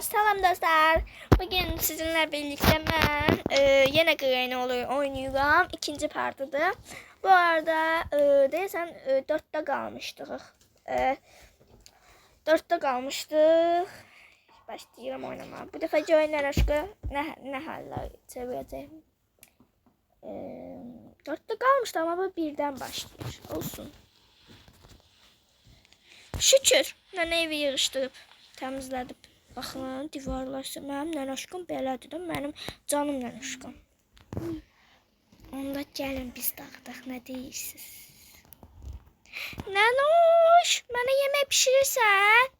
Salam dostlar. Bugün sizinle birlikte ben yine Granny oynuyorum. İkinci partıda. Bu arada deyəsən 4'te kalmıştık. 4'te kalmıştık. Başlayıram oynamaya. Bu defa Joyner aşkı ne haller çevireceğim. 4'te kalmıştı ama bu birden başlıyor. Olsun. Şükür. Nənə evi yığışdırıb təmizlədib. Baxın, divarlar mənim nənəşqım belədir də, mənim canım nənəşqım. Onda gəlin biz dağıdaq, nə deyirsiniz? Nənəş, mənə yemək pişirirsən?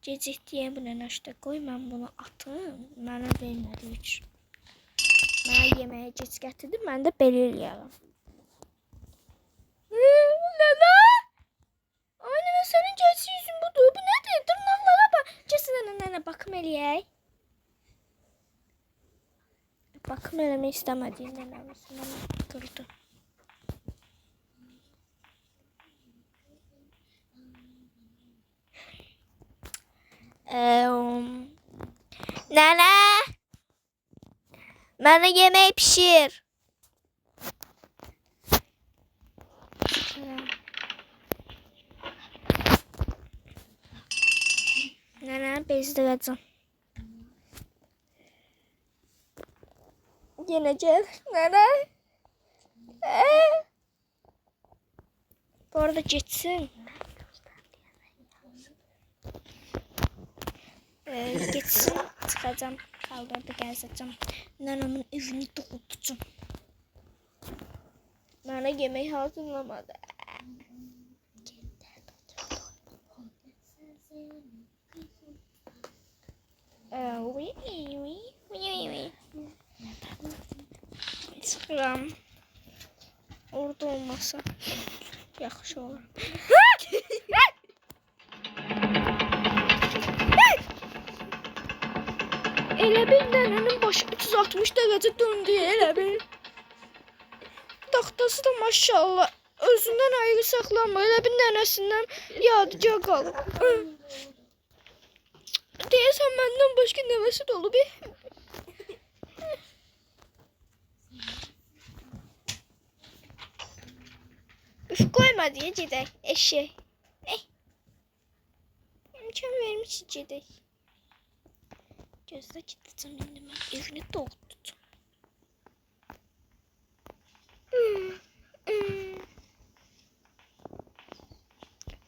Gecikdiyə bu nənəşdə qoy, mən bunu atım, mənə vermədi üçün. Mənə yeməyə gec gətirdim, mən də belə eləyərəm. Nənə! Aynen senin gerçi yüzün budur. Bu nedir? Tırnaklara bak. Kesin nene bakım eləyək. Bakım eləmək istəmədiyin nənəmisindən qırdı. Nene! Bana yemek pişir. Nene bezdireceğim. Yine gel. Nene. Bu arada geçsin. Geçsin. Çıkacağım. Kaldırdı gezeceğim. Nenemin evini dolduracağım. Nene yemeği hazırlamadı. Sıram. Orada olmasa yaxşı olur. Elə bir nənənin başı 360 derece döndü elə bir. Taxtası da maşallah özündən ayrı saxlanmır. Elə bir nənəsindən yadigar qalıb. Deyəsən məndən başqa nəvəsi də olub. Üf koyma diye gedək eşek. İmkan vermiş gedək. Gözlə gedəcəm indi mən evini dolduracağım.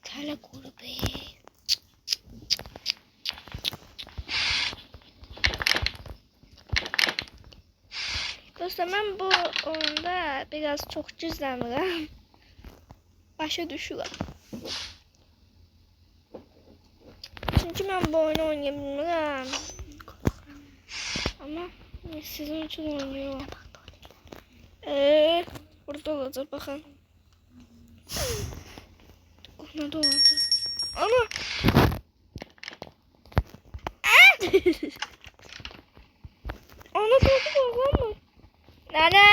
Tələ qurub. Dostlar ben bu oyunda biraz çok cüzdanlıyım. Başa düşürəm. Çünkü ben bu oyunu oynayabilmirəm. Ama sizin için oynuyorum. Burada olacak bakın. Nerede olacak? Ana! Ana korku var mı? Nene!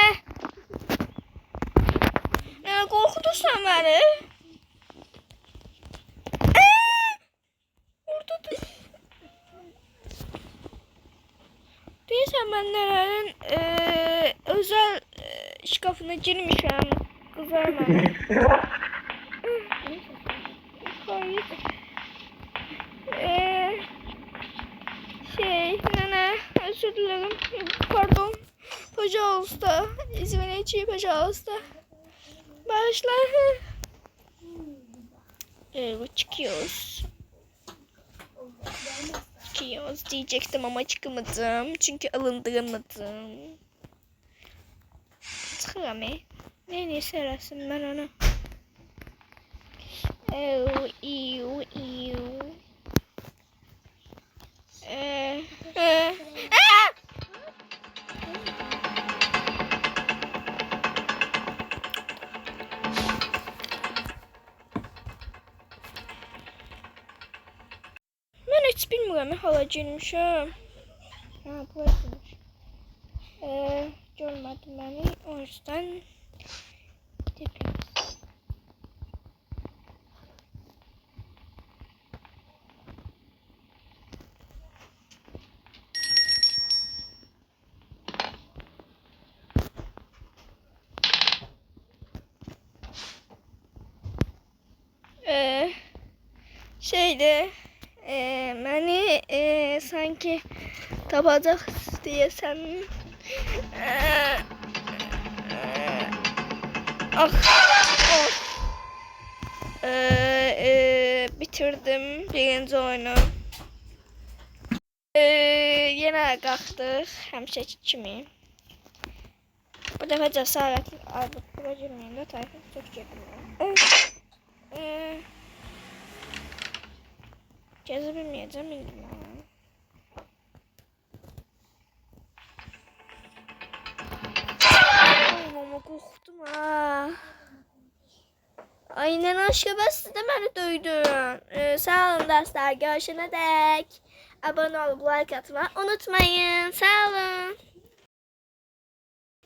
Nene korkutursan beni. Oradadır. Değilsen ben nenenin özel şkafına girmişim. Kızarma. Nene özür dilerim. Pardon. Пожалуйста. Извините, pожалуйста. Başla. Çıkıyoruz. Çıkıyoruz diyecektim ama çıkamadım. Çünkü alındıramadım. Çıkıram ne serasın ben onu. Ben hiç bilmiyorum ne hala girmişim. Ha burasıymış. Görmedim beni o yüzden gidebiliriz. şeydi. Beni sanki tapacak diyesem. Ah, oh. Bitirdim birinci oyunu. Yine kalktık hemşeki kimi. Bu defa cesaretli ardıklara girmeyinde tayfın çok girmiyor. Gezebilmeyeceğim bildim ama. Ama korktum ha. Aynen aşkım ben siz de beni duydun. Sağ olun dostlar. Görüşene dek. Abone olup like atmayı unutmayın. Sağ olun.